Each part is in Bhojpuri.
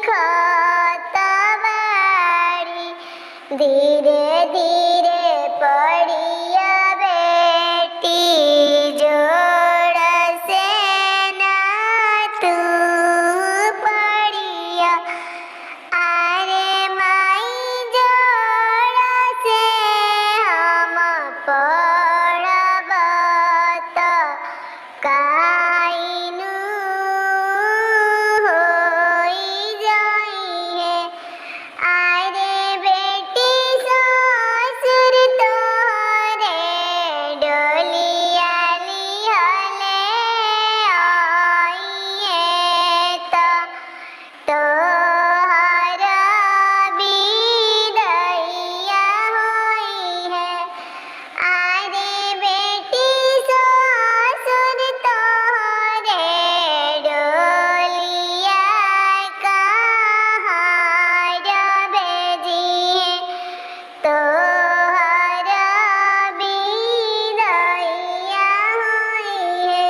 खतवाड़ी धीरे धीरे पड़िया बेटी जोड़ से ना तू पड़िया आरे माई जोड़ से हम पड़ब त काइनु होई जाइए आरे बेटी ससुर तोरे डोलिया लिहले आइए त तोहर बिदैया होई है आरे बेटी ससुर तोरे डोलिया कहाँ भेजिए तोहर बिदैया होई है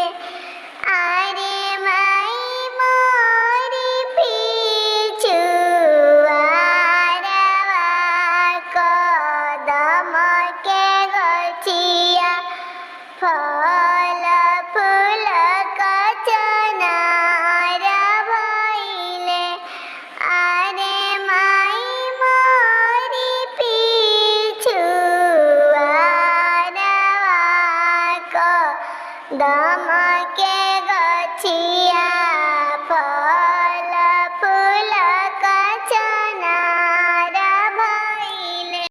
आरे माई मोरी पिछुआरवा कदम के गछिया फल फूल कचनार भइले आरे माई मोरी पिछुआरवा कदम के गछिया